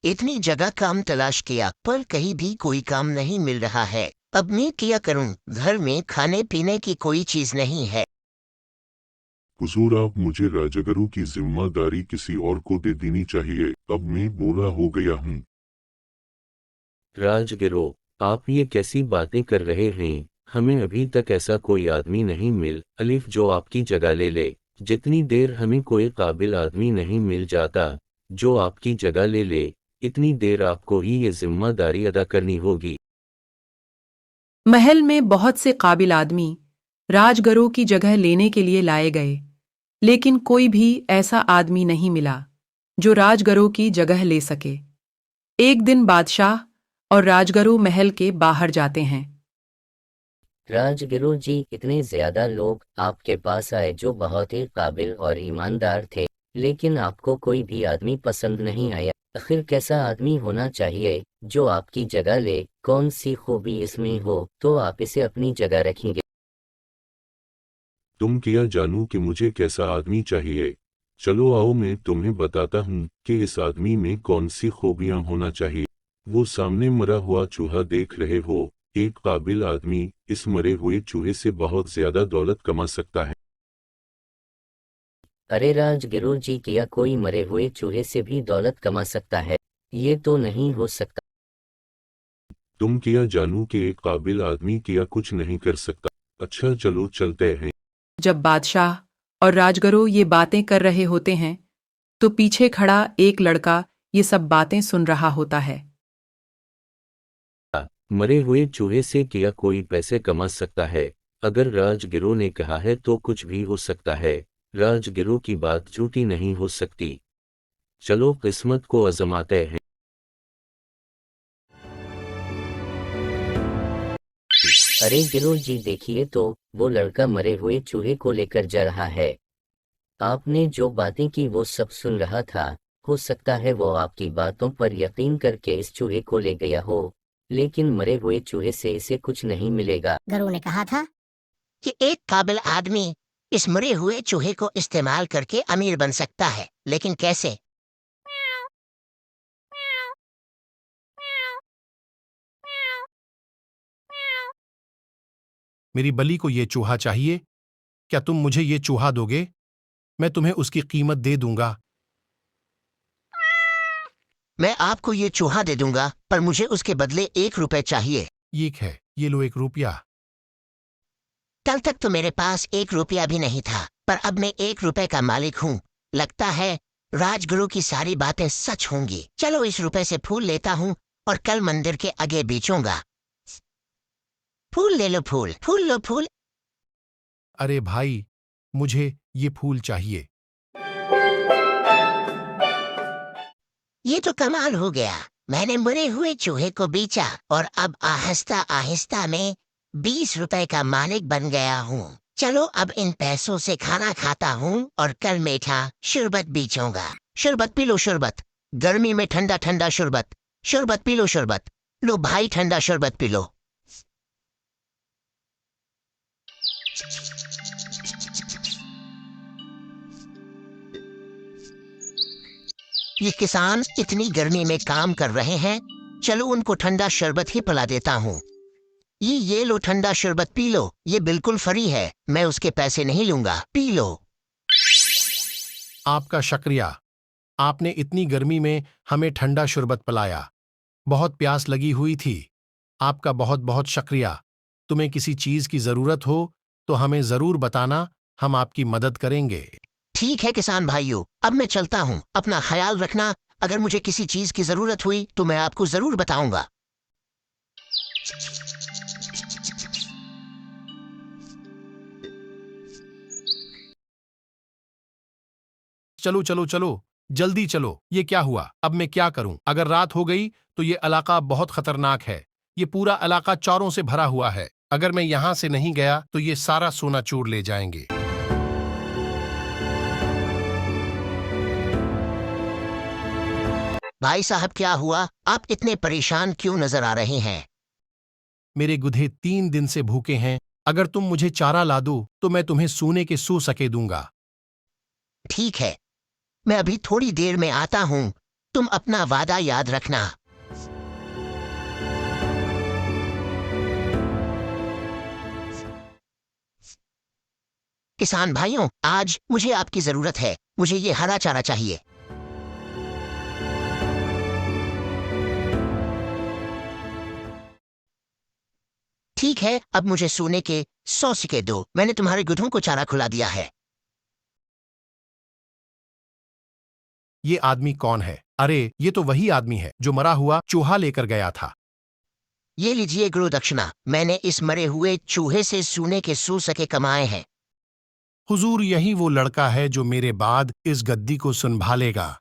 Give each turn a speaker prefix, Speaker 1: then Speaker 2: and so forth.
Speaker 1: इतनी जगह काम तलाश किया पर कहीं भी कोई काम नहीं मिल रहा है। अब मैं क्या करूं? घर में खाने पीने की कोई चीज नहीं है।
Speaker 2: हुजूर, आप मुझे राजगरू की जिम्मेदारी किसी और को दे देनी चाहिए। अब मैं बूढ़ा हो गया हूँ।
Speaker 3: राजगिरो, आप ये कैसी बातें कर रहे हैं? हमें अभी तक ऐसा कोई आदमी नहीं मिल अलिफ जो आपकी जगह ले ले। जितनी देर हमें कोई काबिल आदमी नहीं मिल जाता जो आपकी जगह ले ले, इतनी देर आपको ही ये जिम्मेदारी अदा करनी होगी।
Speaker 4: महल में बहुत से काबिल आदमी राजगरों की जगह लेने के लिए लाए गए, लेकिन कोई भी ऐसा आदमी नहीं मिला जो राजगरों की जगह ले सके। एक दिन बादशाह और राजगरू महल के बाहर जाते हैं।
Speaker 5: राजगिरु जी, इतने ज्यादा लोग आपके पास आए जो बहुत ही काबिल और ईमानदार थे, लेकिन आपको कोई भी आदमी पसंद नहीं आया। आखिर कैसा आदमी होना चाहिए जो आपकी जगह ले? कौन सी खूबी इसमें हो तो आप इसे अपनी जगह रखेंगे?
Speaker 2: तुम क्या जानू कि मुझे कैसा आदमी चाहिए? चलो आओ, मैं तुम्हें बताता हूँ कि इस आदमी में कौन सी खूबियाँ होना चाहिए। वो सामने मरा हुआ चूहा देख रहे हो? एक काबिल आदमी इस मरे हुए चूहे से बहुत ज्यादा दौलत कमा सकता है।
Speaker 5: अरे राजगिरु जी, क्या कोई मरे हुए चूहे से भी दौलत कमा सकता है? ये तो नहीं हो सकता।
Speaker 2: तुम क्या जानू कि एक काबिल आदमी क्या कुछ नहीं कर सकता। अच्छा चलो चलते हैं।
Speaker 4: जब बादशाह और राजगरू ये बातें कर रहे होते हैं तो पीछे खड़ा एक लड़का ये सब बातें सुन रहा होता है।
Speaker 3: मरे हुए चूहे से क्या कोई पैसे कमा सकता है? अगर राजगिरो ने कहा है तो कुछ भी हो सकता है। राजगिरो की बात झूठी नहीं हो सकती। चलो किस्मत को आजमाते हैं।
Speaker 5: अरे गिरु जी, देखिए तो वो लड़का मरे हुए चूहे को लेकर जा रहा है। आपने जो बातें की वो सब सुन रहा था। हो सकता है वो आपकी बातों पर यकीन करके इस चूहे को ले गया हो, लेकिन मरे हुए चूहे से इसे कुछ नहीं मिलेगा।
Speaker 1: गरु ने कहा था कि एक काबिल आदमी इस मरे हुए चूहे को इस्तेमाल करके अमीर बन सकता है, लेकिन कैसे?
Speaker 6: मेरी बलि को ये चूहा चाहिए। क्या तुम मुझे ये चूहा दोगे? मैं तुम्हें उसकी कीमत दे दूंगा।
Speaker 1: मैं आपको ये चूहा दे दूंगा, पर मुझे उसके बदले 1 रुपए चाहिए।
Speaker 6: ठीक है, ये लो 1 रुपया।
Speaker 1: कल तक तो मेरे पास 1 रुपया भी नहीं था, पर अब मैं 1 रुपए का मालिक हूँ। लगता है राजगुरु की सारी बातें सच होंगी। चलो इस रुपए से फूल लेता हूँ और कल मंदिर के आगे बेचूंगा। फूल ले लो, फूल फूल लो, फूल।
Speaker 6: अरे भाई, मुझे ये फूल चाहिए।
Speaker 1: ये तो कमाल हो गया। मैंने मरे हुए चूहे को बेचा और अब आहिस्ता आहिस्ता मैं 20 रुपए का मालिक बन गया हूँ। चलो अब इन पैसों से खाना खाता हूँ और कल मीठा शरबत बेचूंगा। शरबत पी लो, शरबत। गर्मी में ठंडा ठंडा शरबत। शरबत पी लो, शरबत। लो भाई, ठंडा शरबत पी लो। ये किसान इतनी गर्मी में काम कर रहे हैं, चलो उनको ठंडा शरबत ही पिला देता हूँ। ये लो ठंडा शरबत, पी लो। ये बिल्कुल फ्री है, मैं उसके पैसे नहीं लूंगा। P low.
Speaker 6: आपका शुक्रिया। आपने इतनी गर्मी में हमें ठंडा शरबत पिलाया। बहुत प्यास लगी हुई थी। आपका बहुत बहुत शुक्रिया। तुम्हें किसी चीज की जरूरत हो तो हमें जरूर बताना, हम आपकी मदद करेंगे।
Speaker 1: ठीक है किसान भाइयों, अब मैं चलता हूँ। अपना ख्याल रखना। अगर मुझे किसी चीज की जरूरत हुई तो मैं आपको जरूर बताऊंगा।
Speaker 6: चलो चलो चलो, जल्दी चलो। ये क्या हुआ? अब मैं क्या करूं? अगर रात हो गई तो ये इलाका बहुत खतरनाक है। ये पूरा इलाका चोरों से भरा हुआ है। अगर मैं यहां से नहीं गया तो ये सारा सोना चोर ले जाएंगे।
Speaker 1: भाई साहब, क्या हुआ? आप इतने परेशान क्यों नजर आ रहे हैं?
Speaker 6: मेरे गुधे 3 दिन से भूखे हैं। अगर तुम मुझे चारा ला दो तो मैं तुम्हें सोने के सू सके दूंगा।
Speaker 1: ठीक है, मैं अभी थोड़ी देर में आता हूँ। तुम अपना वादा याद रखना। किसान भाइयों, आज मुझे आपकी जरूरत है। मुझे ये हरा चारा चाहिए। ठीक है, अब मुझे सोने के 100 सिक्के दो। मैंने तुम्हारे गधों को चारा खुला दिया है।
Speaker 6: ये आदमी कौन है? अरे ये तो वही आदमी है जो मरा हुआ चूहा लेकर गया था।
Speaker 1: ये लीजिए गुरु दक्षिणा। मैंने इस मरे हुए चूहे से सोने के 100 सिक्के कमाए हैं।
Speaker 6: हुजूर, यही वो लड़का है जो मेरे बाद इस गद्दी को संभालेगा।